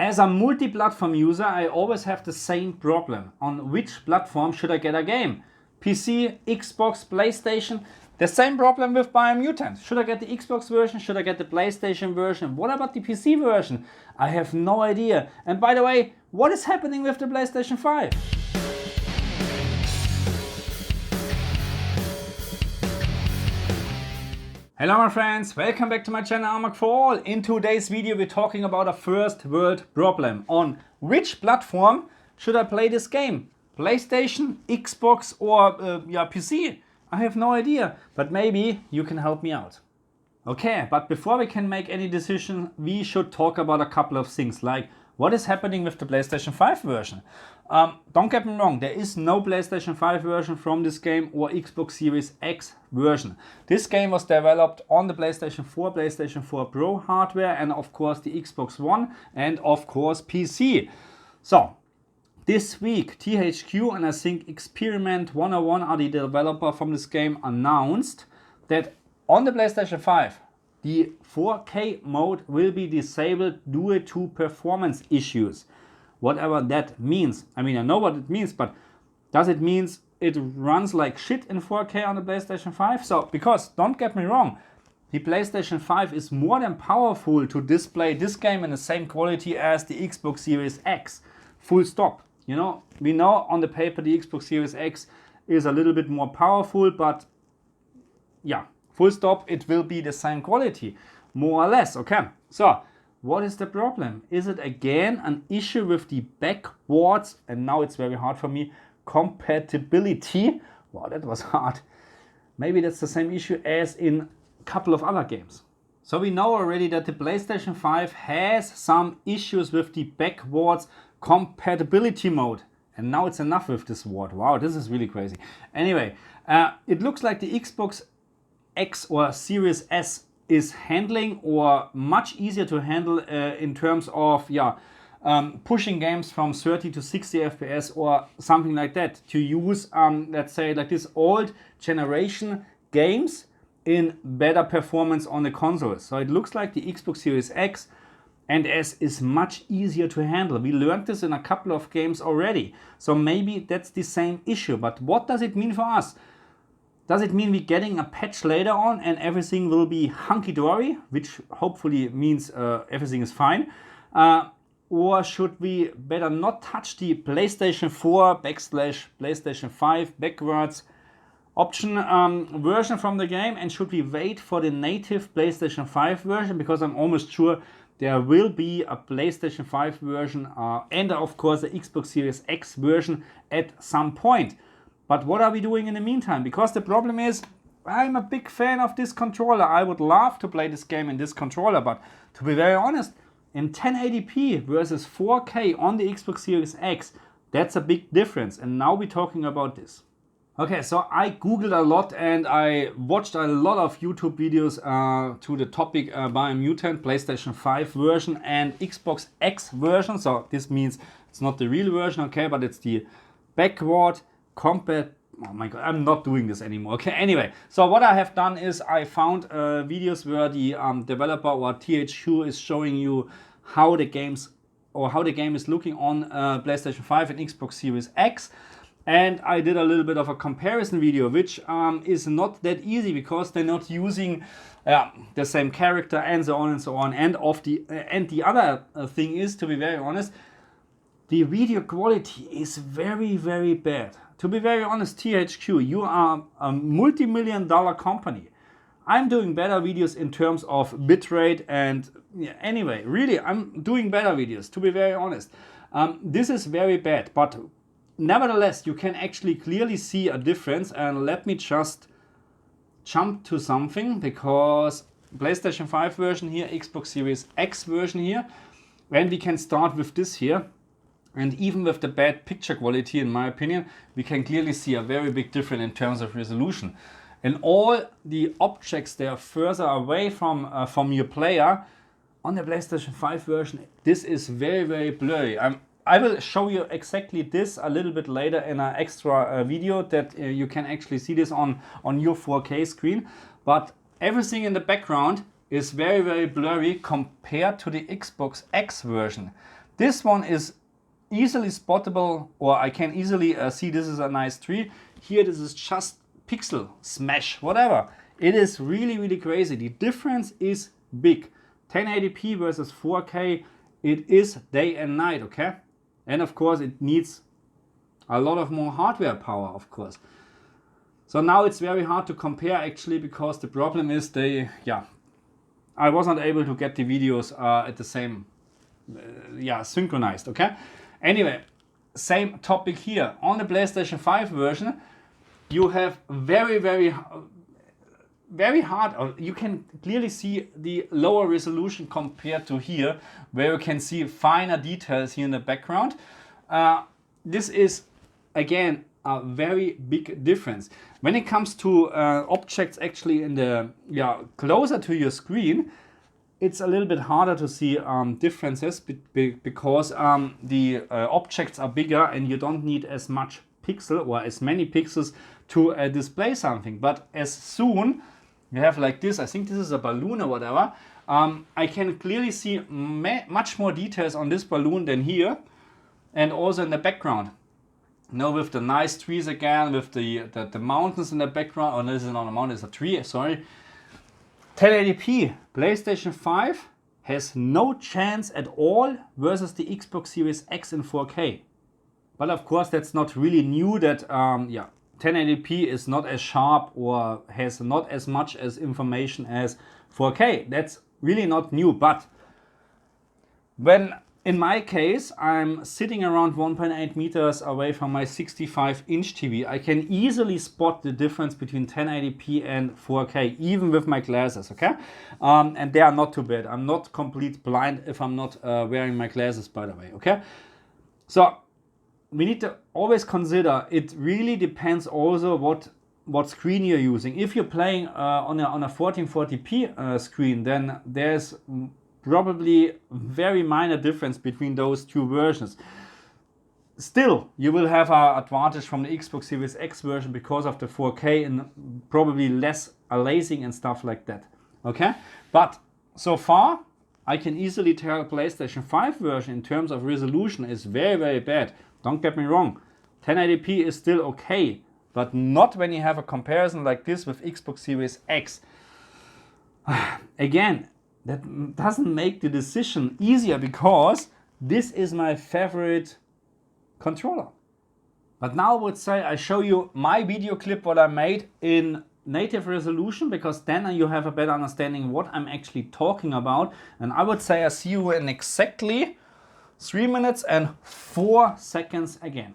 As a multi-platform user, I always have the same problem. On which platform should I get a game? PC, Xbox, PlayStation? The same problem with BIOMUTANT. Should I get the Xbox version? Should I get the PlayStation version? What about the PC version? I have no idea. And by the way, what is happening with the PlayStation 5? Hello my friends, welcome back to my channel Armag for All. In today's video we're talking about a first world problem. On which platform should I play this game? PlayStation, Xbox or PC? I have no idea, but maybe you can help me out. Okay, but before we can make any decision, we should talk about a couple of things, like what is happening with the PlayStation 5 version. Don't get me wrong, there is no PlayStation 5 version from this game or Xbox Series X version. This game was developed on the PlayStation 4, PlayStation 4 Pro hardware, and of course the Xbox One, and of course PC. So this week THQ and I think Experiment 101 are the developer from this game, announced that on the PlayStation 5 the 4K mode will be disabled due to performance issues. Whatever that means. I mean, I know what it means, but does it mean it runs like shit in 4K on the PlayStation 5? So, because don't get me wrong, the PlayStation 5 is more than powerful to display this game in the same quality as the Xbox Series X. Full stop. You know, we know on the paper the Xbox Series X is a little bit more powerful, but yeah, full stop, it will be the same quality, more or less, okay? So, what is the problem? Is it again an issue with the backwards, and now it's very hard for me, compatibility? Wow, that was hard. Maybe that's the same issue as in a couple of other games. So we know already that the PlayStation 5 has some issues with the backwards compatibility mode. And now it's enough with this word. Wow, this is really crazy. Anyway, it looks like the Xbox X or Series S is handling, or much easier to handle in terms of pushing games from 30 to 60 FPS or something like that, to use let's say like this old generation games in better performance on the consoles. So it looks like the Xbox Series X and S is much easier to handle. We learned this in a couple of games already. So maybe that's the same issue. But what does it mean for us? Does it mean we're getting a patch later on and everything will be hunky-dory, which hopefully means everything is fine? Or should we better not touch the PlayStation 4 / PlayStation 5 backwards option version from the game, and should we wait for the native PlayStation 5 version? Because I'm almost sure there will be a PlayStation 5 version and of course the Xbox Series X version at some point. But what are we doing in the meantime? Because the problem is, I'm a big fan of this controller. I would love to play this game in this controller, but to be very honest, in 1080p versus 4K on the Xbox Series X, that's a big difference. And now we're talking about this. Okay, so I googled a lot and I watched a lot of YouTube videos to the topic BIOMUTANT, PlayStation 5 version and Xbox X version. So this means it's not the real version, okay, but it's the backward oh my god, I'm not doing this anymore. Okay, anyway, so what I have done is I found videos where the developer or THQ is showing you how the game is looking on PlayStation 5 and Xbox Series X. And I did a little bit of a comparison video, which is not that easy because they're not using the same character and so on and so on. And the other thing is, to be very honest, the video quality is very, very bad. To be very honest, THQ, you are a multi-million-dollar company. I'm doing better videos in terms of bitrate and anyway, really, I'm doing better videos, to be very honest. This is very bad, but nevertheless, you can actually clearly see a difference. And let me just jump to something, because PlayStation 5 version here, Xbox Series X version here, and we can start with this here. And even with the bad picture quality, in my opinion, we can clearly see a very big difference in terms of resolution. And all the objects, they are further away from your player. On the PlayStation 5 version, this is very, very blurry. I will show you exactly this a little bit later in an extra video that you can actually see this on your 4K screen. But everything in the background is very, very blurry compared to the Xbox X version. This one is easily spottable, or I can easily see this is a nice tree. Here this is just pixel smash, whatever. It is really, really crazy. The difference is big. 1080p versus 4K, it is day and night, okay? And of course it needs a lot of more hardware power, of course. So now it's very hard to compare actually, because the problem is I wasn't able to get the videos at the same, synchronized, okay? Anyway, same topic here. On the PlayStation 5 version, you have very hard, or you can clearly see the lower resolution compared to here, where you can see finer details here in the background. This is, again, a very big difference. When it comes to objects actually in the, closer to your screen, it's a little bit harder to see differences because the objects are bigger and you don't need as much pixel or as many pixels to display something. But as soon you have like this, I think this is a balloon or whatever, I can clearly see much more details on this balloon than here, and also in the background. Now with the nice trees again, with the mountains in the background. Oh, no, this is not a mountain, it's a tree, sorry. 1080p, PlayStation 5 has no chance at all versus the Xbox Series X in 4K. But of course that's not really new, that 1080p is not as sharp or has not as much as information as 4K. That's really not new, but when in my case I'm sitting around 1.8 meters away from my 65-inch TV, I can easily spot the difference between 1080p and 4K, even with my glasses, okay? And they are not too bad. I'm not complete blind if I'm not wearing my glasses, by the way, okay? So we need to always consider, it really depends also what screen you're using. If you're playing on a 1440p screen, then there's probably very minor difference between those two versions. Still, you will have an advantage from the Xbox Series X version because of the 4K and probably less aliasing and stuff like that, okay? But so far, I can easily tell PlayStation 5 version in terms of resolution is very bad. Don't get me wrong, 1080p is still okay, but not when you have a comparison like this with Xbox Series X. Again, that doesn't make the decision easier because this is my favorite controller. But now I would say I show you my video clip what I made in native resolution, because then you have a better understanding what I'm actually talking about. And I would say I see you in exactly 3 minutes and 4 seconds again.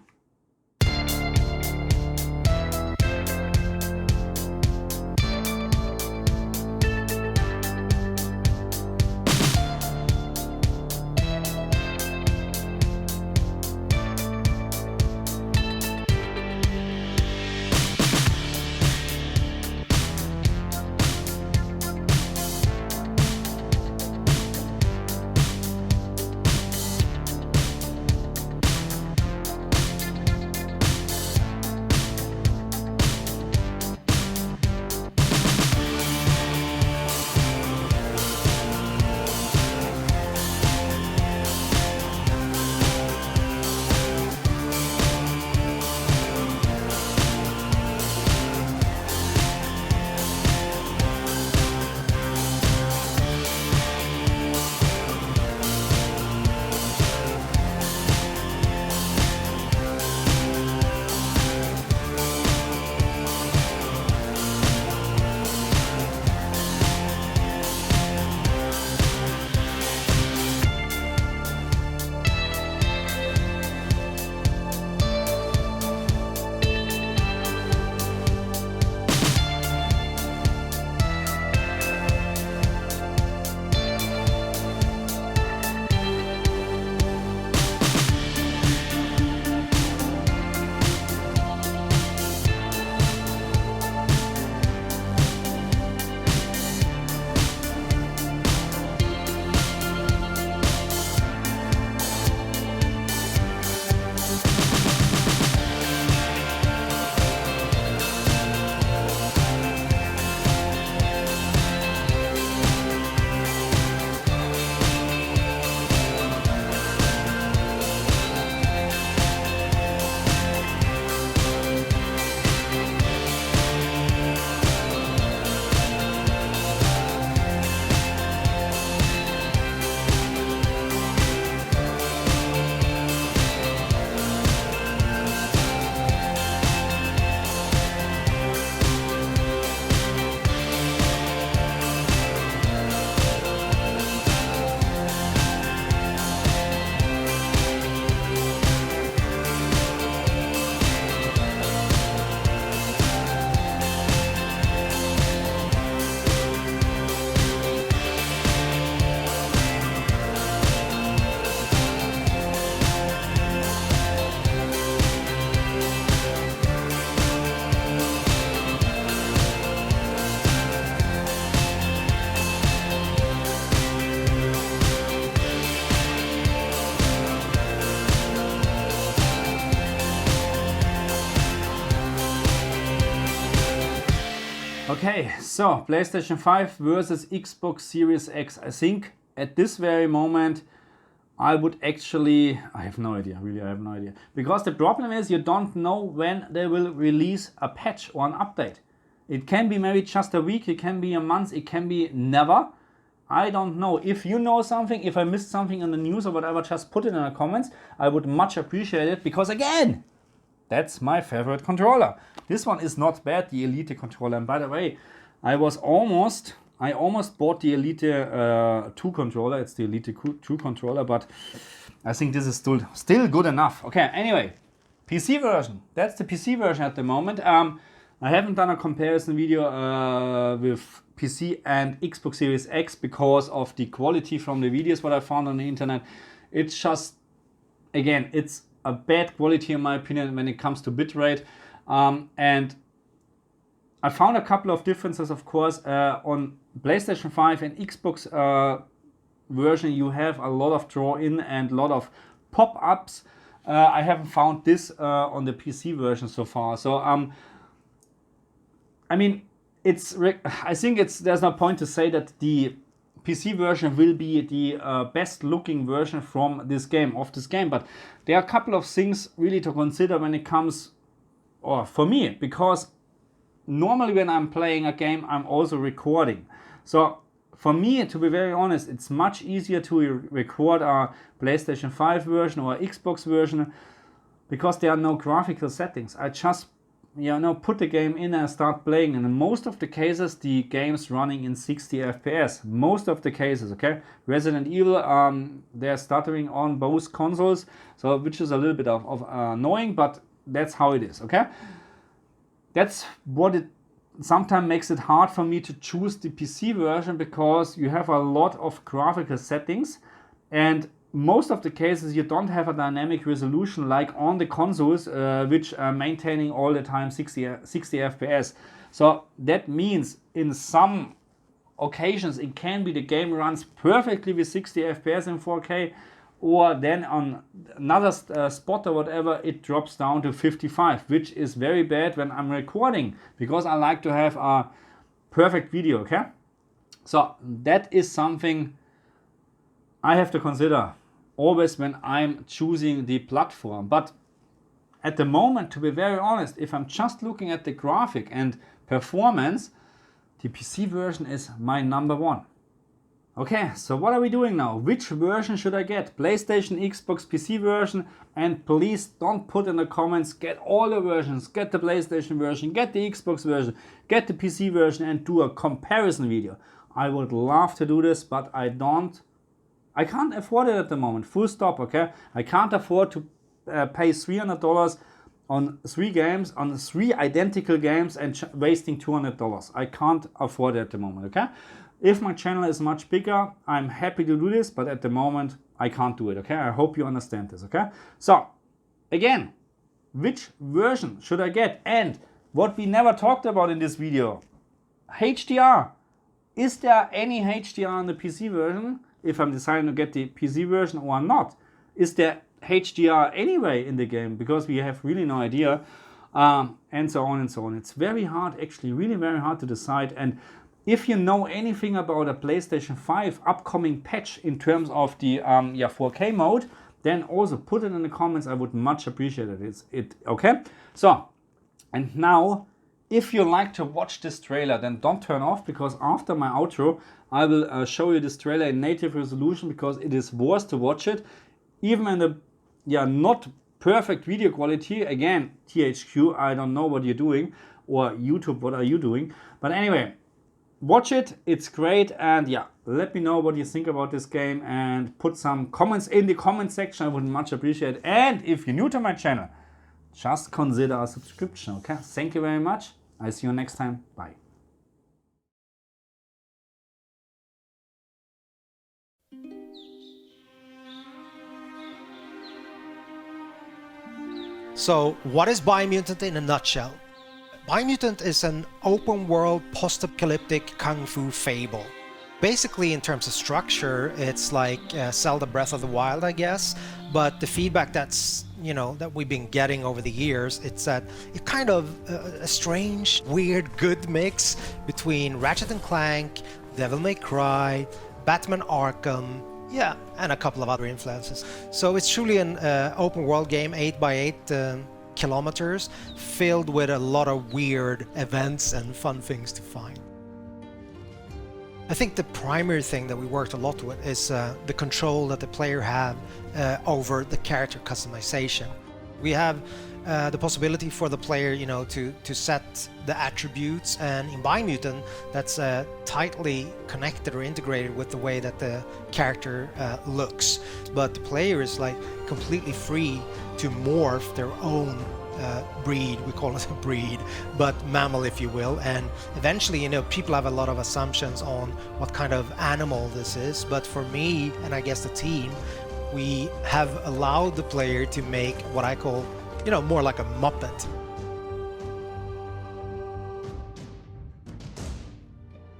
Okay, so PlayStation 5 versus Xbox Series X. I think at this very moment I would actually, I have no idea, really I have no idea. Because the problem is you don't know when they will release a patch or an update. It can be maybe just a week, it can be a month, it can be never. I don't know. If you know something, if I missed something in the news or whatever, just put it in the comments. I would much appreciate it because again, that's my favorite controller. This one is not bad, the Elite controller. And by the way, I almost bought the Elite 2 controller. It's the Elite 2 controller, but I think this is still good enough. Okay, anyway, PC version. That's the PC version at the moment. I haven't done a comparison video with PC and Xbox Series X because of the quality from the videos what I found on the internet. It's just, again, it's a bad quality in my opinion when it comes to bitrate. And I found a couple of differences, of course. On PlayStation 5 and Xbox version, you have a lot of draw-in and a lot of pop-ups. I haven't found this on the PC version so far. So, I mean, I think there's no point to say that the PC version will be the best looking version from this game, but there are a couple of things really to consider when it comes, or for me, because normally when I'm playing a game, I'm also recording. So for me, to be very honest, it's much easier to record a PlayStation 5 version or Xbox version because there are no graphical settings. I just put the game in and start playing, and in most of the cases the game's running in 60 FPS. Most of the cases, okay? Resident Evil, they're stuttering on both consoles, so which is a little bit of annoying, but that's how it is, okay? That's what it sometimes makes it hard for me to choose the PC version, because you have a lot of graphical settings, and most of the cases you don't have a dynamic resolution like on the consoles, which are maintaining all the time 60 FPS. So that means in some occasions it can be the game runs perfectly with 60 FPS in 4K, or then on another spot or whatever it drops down to 55, which is very bad when I'm recording, because I like to have a perfect video, okay? So that is something I have to consider always when I'm choosing the platform. But at the moment, to be very honest, if I'm just looking at the graphic and performance, the PC version is my number one. Okay, so what are we doing now? Which version should I get? PlayStation, Xbox, PC version? And please don't put in the comments, get all the versions, get the PlayStation version, get the Xbox version, get the PC version, and do a comparison video. I would love to do this, but I can't afford it at the moment, full stop, okay? I can't afford to pay $300 on 3 games, on 3 identical games, and wasting $200. I can't afford it at the moment, okay? If my channel is much bigger, I'm happy to do this, but at the moment, I can't do it, okay? I hope you understand this, okay? So, again, which version should I get? And what we never talked about in this video, HDR. Is there any HDR in the PC version? If I'm deciding to get the PC version or not. Is there HDR anyway in the game? Because we have really no idea, and so on and so on. It's very hard, actually, really very hard to decide. And if you know anything about a PlayStation 5 upcoming patch in terms of the 4K mode, then also put it in the comments. I would much appreciate it. Okay? So, and now, if you like to watch this trailer, then don't turn off, because after my outro, I will show you this trailer in native resolution, because it is worth to watch it, even in the not perfect video quality. Again, THQ, I don't know what you're doing, or YouTube, what are you doing? But anyway, watch it, it's great, and let me know what you think about this game, and put some comments in the comment section. I would much appreciate it. And if you're new to my channel, just consider a subscription, okay? Thank you very much. I see you next time. Bye. So, what is BIOMUTANT in a nutshell? BIOMUTANT is an open-world post-apocalyptic kung fu fable. Basically, in terms of structure, it's like Zelda Breath of the Wild, I guess. But the feedback that we've been getting over the years, it's that it's kind of a strange, weird, good mix between Ratchet and Clank, Devil May Cry, Batman Arkham, yeah, and a couple of other influences. So it's truly an open world game, 8x8 kilometers, filled with a lot of weird events and fun things to find. I think the primary thing that we worked a lot with is the control that the player have over the character customization. We have the possibility for the player, to set the attributes, and in Biomutant, that's tightly connected or integrated with the way that the character looks. But the player is like completely free to morph their own breed, we call it a breed, but mammal, if you will. And eventually, people have a lot of assumptions on what kind of animal this is. But for me, and I guess the team, we have allowed the player to make what I call, more like a Muppet.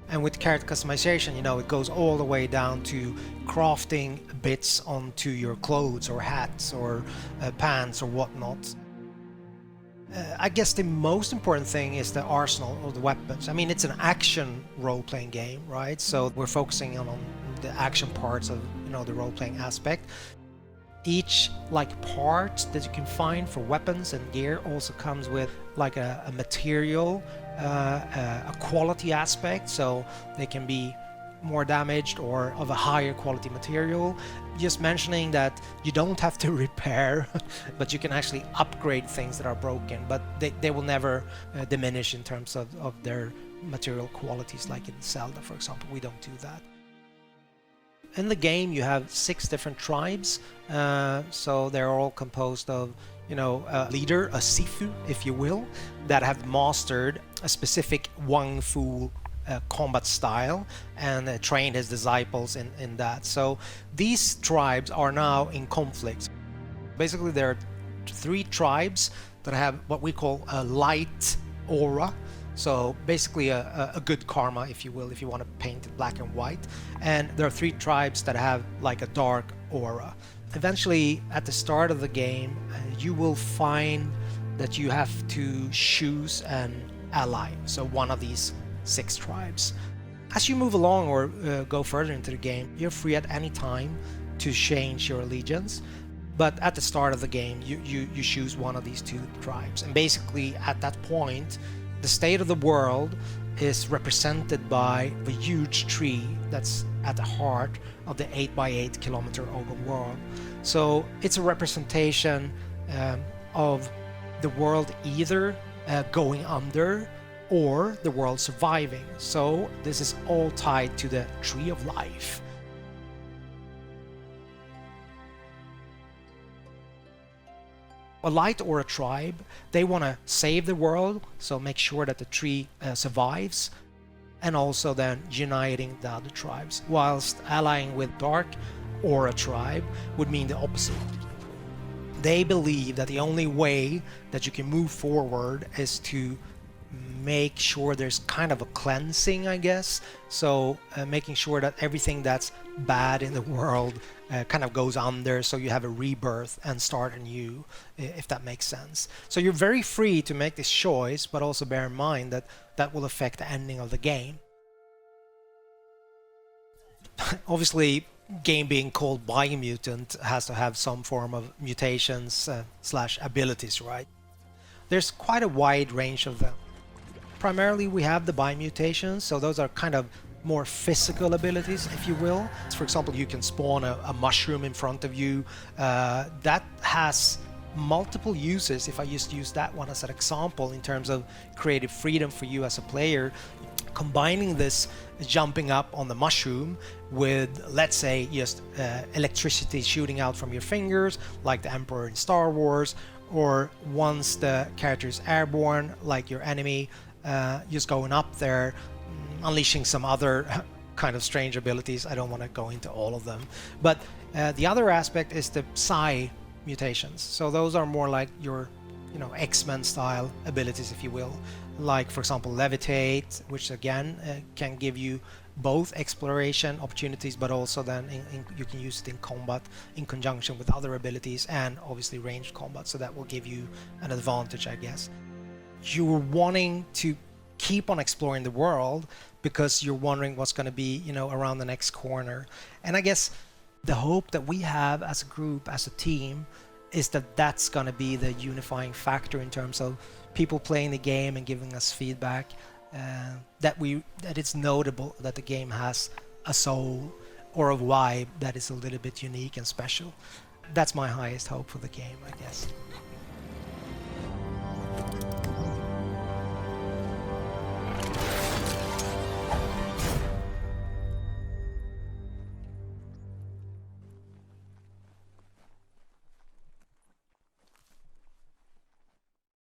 And with character customization, it goes all the way down to crafting bits onto your clothes or hats or pants or whatnot. I guess the most important thing is the arsenal or the weapons. I mean, it's an action role-playing game, right? So we're focusing on the action parts of, the role-playing aspect. Each part that you can find for weapons and gear also comes with like a material, a quality aspect, so they can be more damaged or of a higher quality material. Just mentioning that you don't have to repair, but you can actually upgrade things that are broken, but they will never diminish in terms of their material qualities, like in Zelda, for example. We don't do that. In the game, you have 6 different tribes, so they're all composed of, a leader, a Sifu, if you will, that have mastered a specific Wang Fu combat style and trained his disciples in that. So these tribes are now in conflict. Basically, there are 3 tribes that have what we call a light aura. So basically a good karma, if you will, if you want to paint it black and white. And there are 3 tribes that have like a dark aura. Eventually, at the start of the game, you will find that you have to choose an ally, so one of these 6 tribes. As you move along or go further into the game, you're free at any time to change your allegiance. But at the start of the game, you choose one of these 2 tribes. And basically, at that point, the state of the world is represented by a huge tree that's at the heart of the 8x8 kilometer open world. So it's a representation of the world either going under or the world surviving. So this is all tied to the tree of life. A light or a tribe, they want to save the world, so make sure that the tree survives, and also then uniting the other tribes, whilst allying with dark or a tribe would mean the opposite. They believe that the only way that you can move forward is to make sure there's kind of a cleansing, I guess. So making sure that everything that's bad in the world kind of goes under, so you have a rebirth and start anew, if that makes sense. So you're very free to make this choice, but also bear in mind that that will affect the ending of the game. Obviously, game being called Biomutant has to have some form of mutations slash abilities, right? There's quite a wide range of them. Primarily, we have the biomutations, so those are kind of more physical abilities, if you will. For example, you can spawn a mushroom in front of you. That has multiple uses. If I just use that one as an example in terms of creative freedom for you as a player, combining this jumping up on the mushroom with, let's say, just electricity shooting out from your fingers, like the Emperor in Star Wars, or once the character is airborne, like your enemy, just going up there, unleashing some other kind of strange abilities. I don't want to go into all of them. But the other aspect is the psi mutations. So those are more like your X-Men style abilities, if you will. like for example levitate, which again can give you both exploration opportunities, but also then you can use it in combat in conjunction with other abilities, and obviously ranged combat, so that will give you an advantage, I guess. You're wanting to keep on exploring the world because you're wondering what's going to be, you know, around the next corner. And I guess the hope that we have as a group, as a team, is that that's going to be the unifying factor in terms of people playing the game and giving us feedback, that it's notable that the game has a soul or a vibe that is a little bit unique and special. That's my highest hope for the game, I guess.